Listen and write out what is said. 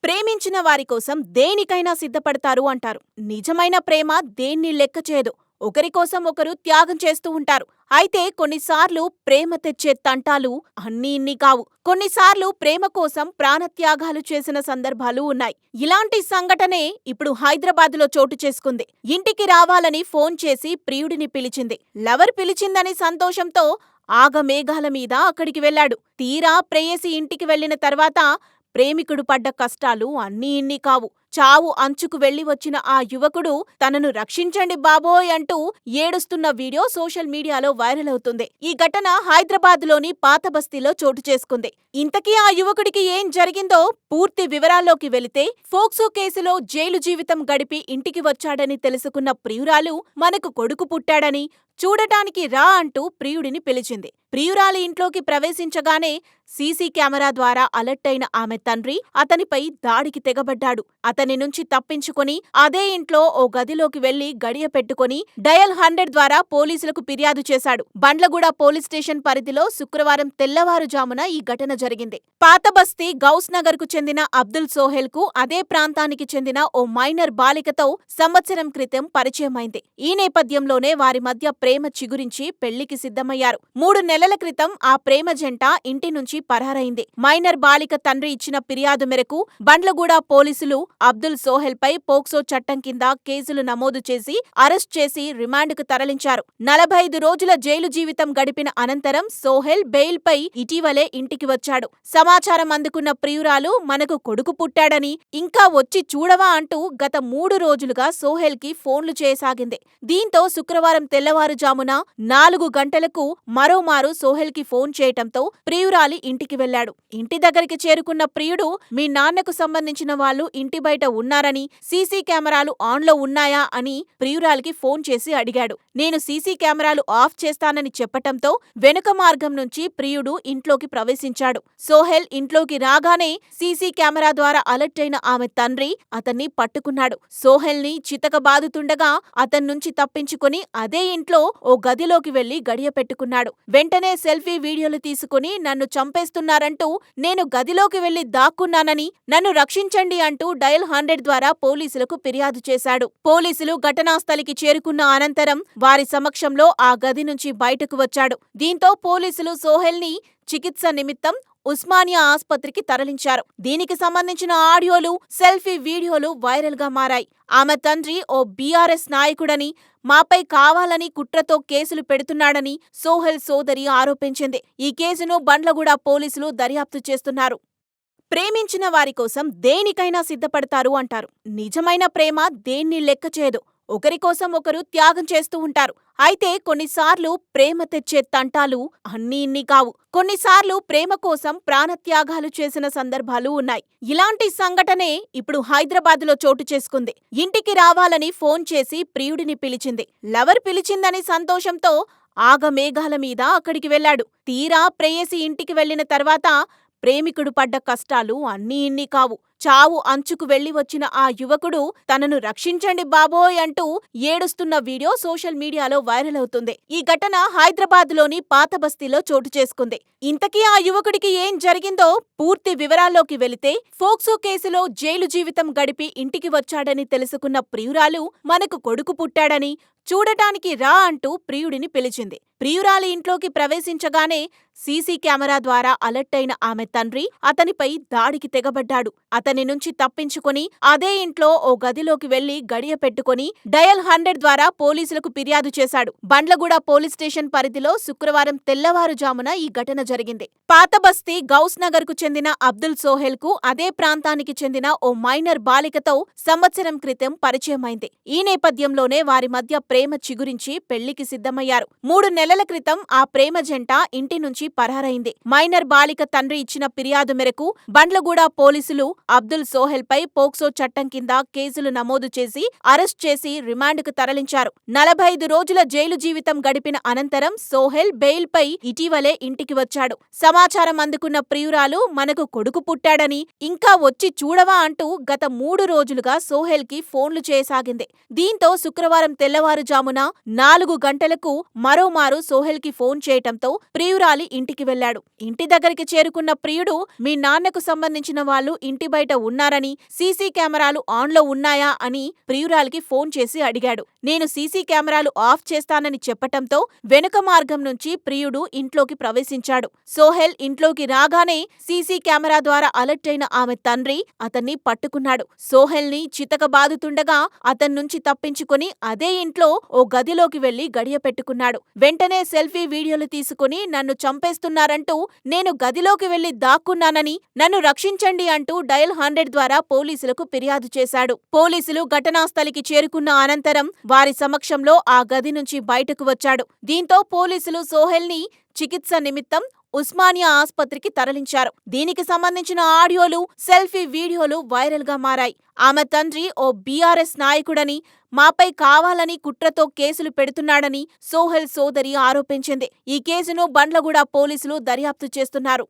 ప్రేమించిన వారి కోసం దేనికైనా సిద్ధపడతారు అంటారు. నిజమైన ప్రేమ దేన్ని లెక్క చేయదు. ఒకరి కోసం ఒకరు త్యాగం చేస్తూ ఉంటారు. అయితే కొన్నిసార్లు ప్రేమ తెచ్చే తంటాలు అన్నీ ఇన్ని కావు. కొన్నిసార్లు ప్రేమ కోసం ప్రాణత్యాగాలు చేసిన సందర్భాలు ఉన్నాయి. ఇలాంటి సంఘటనే ఇప్పుడు హైదరాబాదులో చోటు చేసుకుంది. ఇంటికి రావాలని ఫోన్ చేసి ప్రియుడిని పిలిచింది. లవర్ పిలిచిందని సంతోషంతో ఆగమేఘాల మీద అక్కడికి వెళ్ళాడు. తీరా ప్రేయసి ఇంటికి వెళ్ళిన తర్వాత ప్రేమికుడు పడ్డ కష్టాలు అన్నీ ఇన్ని కావు. చావు అంచుకు వెళ్లి వచ్చిన ఆ యువకుడు తనను రక్షించండి బాబోయ్ అంటూ ఏడుస్తున్న వీడియో సోషల్ మీడియాలో వైరల్ అవుతుంది. ఈ ఘటన హైదరాబాద్లోని పాతబస్తీలో చోటు చేసుకుంది. ఇంతకీ ఆ యువకుడికి ఏం జరిగిందో పూర్తి వివరాల్లోకి వెళితే, ఫోక్సో కేసులో జైలు జీవితం గడిపి ఇంటికి వచ్చాడని తెలుసుకున్న ప్రియురాలు మనకు కొడుకు పుట్టాడని చూడటానికి రా అంటూ ప్రియుడిని పిలిచింది. ప్రియురాలి ఇంట్లోకి ప్రవేశించగానే సీసీ కెమెరా ద్వారా అలర్ట్ అయిన ఆమె తండ్రి అతనిపై దాడికి తెగబడ్డాడు. అతని నుంచి తప్పించుకొని అదే ఇంట్లో ఓ గదిలోకి వెళ్లి గడియ పెట్టుకుని డయల్ 100 ద్వారా పోలీసులకు ఫిర్యాదు చేశాడు. బండ్లగూడ పోలీస్ స్టేషన్ పరిధిలో శుక్రవారం తెల్లవారుజామున ఈ ఘటన జరిగింది. పాతబస్తీ గౌస్ నగర్ కు చెందిన అబ్దుల్ సోహెల్ కు అదే ప్రాంతానికి చెందిన ఓ మైనర్ బాలికతో సంవత్సరం క్రితం పరిచయమైంది. ఈ నేపథ్యంలోనే వారి మధ్య ప్రేమ చిగురించి పెళ్లికి సిద్ధమయ్యారు. 3 నెలల క్రితం ఆ ప్రేమ జంట ఇంటి నుంచి పరారైంది. మైనర్ బాలిక తండ్రి ఇచ్చిన ఫిర్యాదు మేరకు బండ్లగూడ పోలీసులు అబ్దుల్ సోహెల్ పై పోక్సో చట్టం కింద కేసులు నమోదు చేసి అరెస్ట్ చేసి రిమాండ్కు తరలించారు. 45 రోజుల జైలు జీవితం గడిపిన అనంతరం సోహెల్ బెయిల్ పై ఇటీవలే ఇంటికి వచ్చాడు. సమాచారం అందుకున్న ప్రియురాలు మనకు కొడుకు పుట్టాడని, ఇంకా వచ్చి చూడవా అంటూ గత 3 రోజులుగా సోహెల్ కి ఫోన్లు చేయసాగింది. దీంతో శుక్రవారం తెల్లవారుజామున 4 గంటలకు మరోమారు సోహెల్ కి ఫోన్ చేయటంతో ప్రియురాలి ఇంటికి వెళ్లాడు. ఇంటి దగ్గరికి చేరుకున్న ప్రియుడు, మీ నాన్నకు సంబంధించిన వాళ్ళు ఇంటి బయట ఉన్నారని, సీసీ కెమెరాలు ఆన్లో ఉన్నాయా అని ప్రియురాలికి ఫోన్ చేసి అడిగాడు. నేను సీసీ కెమెరాలు ఆఫ్ చేస్తానని చెప్పటంతో వెనుక మార్గం నుంచి ప్రియుడు ఇంట్లోకి ప్రవేశించాడు. సోహెల్ ఇంట్లోకి రాగానే సీసీ కెమెరా ద్వారా అలర్ట్ అయిన ఆమె తండ్రి అతన్ని పట్టుకున్నాడు. సోహెల్ ని చితకబాదుతుండగా అతన్నుంచి తప్పించుకుని అదే ఇంట్లో ఓ గదిలోకి వెళ్లి గడియ పెట్టుకున్నాడు. వెంటనే సెల్ఫీ వీడియోలు తీసుకుని నన్ను చంపేస్తున్నారంటూ నేను గదిలోకి వెళ్లి దాక్కున్నానని, నన్ను రక్షించండి అంటూ డయల్ 100 ద్వారా పోలీసులకు ఫిర్యాదు చేశాడు. పోలీసులు ఘటనాస్థలికి చేరుకున్న అనంతరం వారి సమక్షంలో ఆ గది నుంచి బయటకు వచ్చాడు. దీంతో పోలీసులు సోహెల్ ని చికిత్స నిమిత్తం ఉస్మానియా ఆస్పత్రికి తరలించారు. దీనికి సంబంధించిన ఆడియోలు, సెల్ఫీ వీడియోలు వైరల్ గా మారాయి. ఆమె తండ్రి ఓ బీఆర్ఎస్ నాయకుడని, మాపై కావాలని కుట్రతో కేసులు పెడుతున్నాడని సోహెల్ సోదరి ఆరోపించింది. ఈ కేసును బండ్లగూడ పోలీసులు దర్యాప్తు చేస్తున్నారు. ప్రేమించిన వారి కోసం దేనికైనా సిద్ధపడతారు అంటారు. నిజమైన ప్రేమ దేన్ని లెక్క చేయదు. ఒకరి కోసం ఒకరు త్యాగం చేస్తూ ఉంటారు. అయితే కొన్నిసార్లు ప్రేమ తెచ్చే తంటాలు అన్నీ ఇన్ని కావు. కొన్నిసార్లు ప్రేమ కోసం ప్రాణత్యాగాలు చేసిన సందర్భాలు ఉన్నాయి. ఇలాంటి సంఘటనే ఇప్పుడు హైదరాబాదులో చోటు చేసుకుంది. ఇంటికి రావాలని ఫోన్ చేసి ప్రియుడిని పిలిచింది. లవర్ పిలిచిందని సంతోషంతో ఆగమేఘాల మీద అక్కడికి వెళ్ళాడు. తీరా ప్రేయసి ఇంటికి వెళ్ళిన తర్వాత ప్రేమికుడు పడ్డ కష్టాలు అన్నీ ఇన్ని కావు. చావు అంచుకు వెళ్లి వచ్చిన ఆ యువకుడు తనను రక్షించండి బాబోయ్ అంటూ ఏడుస్తున్న వీడియో సోషల్ మీడియాలో వైరల్ అవుతుంది. ఈ ఘటన హైదరాబాద్లోని పాతబస్తీలో చోటు చేసుకుంది. ఇంతకీ ఆ యువకుడికి ఏం జరిగిందో పూర్తి వివరాల్లోకి వెళితే, ఫోక్సో కేసులో జైలు జీవితం గడిపి ఇంటికి వచ్చాడని తెలుసుకున్న ప్రియురాలు మనకు కొడుకు పుట్టాడని చూడటానికి రా అంటూ ప్రియుడిని పిలిచింది. ప్రియురాలి ఇంట్లోకి ప్రవేశించగానే సీసీ కెమెరా ద్వారా అలర్ట్ అయిన ఆమె తండ్రి అతనిపై దాడికి తెగబడ్డాడు. అతని నుంచి తప్పించుకుని అదే ఇంట్లో ఓ గదిలోకి వెళ్లి గడియ పెట్టుకుని డయల్ 100 ద్వారా పోలీసులకు ఫిర్యాదు చేశాడు. బండ్లగూడ పోలీస్ స్టేషన్ పరిధిలో శుక్రవారం తెల్లవారుజామున ఈ ఘటన జరిగింది. పాతబస్తీ గౌస్ నగర్ కు చెందిన అబ్దుల్ సోహెల్ కు అదే ప్రాంతానికి చెందిన ఓ మైనర్ బాలికతో సంవత్సరం క్రితం పరిచయమైంది. ఈ నేపథ్యంలోనే వారి మధ్య ప్రేమ చిగురించి పెళ్లికి సిద్ధమయ్యారు. 3 నెలల క్రితం ఆ ప్రేమ జంట ఇంటి నుంచి పరారైంది. మైనర్ బాలిక తండ్రి ఇచ్చిన ఫిర్యాదు మేరకు బండ్లగూడ పోలీసులు అబ్దుల్ సోహెల్ పై పోక్సో చట్టం కింద కేసులు నమోదు చేసి అరెస్ట్ చేసి రిమాండ్కు తరలించారు. 45 రోజుల జైలు జీవితం గడిపిన అనంతరం సోహెల్ బెయిల్ పై ఇటీవలే ఇంటికి వచ్చాడు. సమాచారం అందుకున్న ప్రియురాలు మనకు కొడుకు పుట్టాడని, ఇంకా వచ్చి చూడవా అంటూ గత 3 రోజులుగా సోహెల్ కి ఫోన్లు చేయసాగింది. దీంతో శుక్రవారం తెల్లవారుజామున 4 గంటలకు మరోమారు సోహెల్ కి ఫోన్ చేయటంతో ప్రియురాలి ఇంటికి వెళ్లాడు. ఇంటి దగ్గరికి చేరుకున్న ప్రియుడు, మీ నాన్నకు సంబంధించిన వాళ్ళు ఇంటి బయట బయట ఉన్నారని, సీసీ కెమెరాలు ఆన్లో ఉన్నాయా అని ప్రియురాలికి ఫోన్ చేసి అడిగాడు. నేను సీసీ కెమెరాలు ఆఫ్ చేస్తానని చెప్పటంతో వెనుక మార్గం నుంచి ప్రియుడు ఇంట్లోకి ప్రవేశించాడు. సోహెల్ ఇంట్లోకి రాగానే సీసీ కెమెరా ద్వారా అలర్ట్ అయిన ఆమె తండ్రి అతన్ని పట్టుకున్నాడు. సోహెల్ని చితకబాదుతుండగా అతన్నుంచి తప్పించుకుని అదే ఇంట్లో ఓ గదిలోకి వెళ్లి గడియ పెట్టుకున్నాడు. వెంటనే సెల్ఫీ వీడియోలు తీసుకుని నన్ను చంపేస్తున్నారంటూ నేను గదిలోకి వెళ్లి దాక్కున్నానని, నన్ను రక్షించండి అంటూ డయల్ 100 ద్వారా పోలీసులకు ఫిర్యాదు చేశాడు. పోలీసులు ఘటనాస్థలికి చేరుకున్న అనంతరం వారి సమక్షంలో ఆ గది నుంచి బయటకు వచ్చాడు. దీంతో పోలీసులు సోహెల్ని చికిత్స నిమిత్తం ఉస్మానియా ఆస్పత్రికి తరలించారు. దీనికి సంబంధించిన ఆడియోలు, సెల్ఫీ వీడియోలు వైరల్ గా మారాయి. ఆమె తండ్రి ఓ బీఆర్ఎస్ నాయకుడని, మాపై కావాలని కుట్రతో కేసులు పెడుతున్నాడని సోహెల్ సోదరి ఆరోపించింది. ఈ కేసును బండ్లగూడ పోలీసులు దర్యాప్తు చేస్తున్నారు.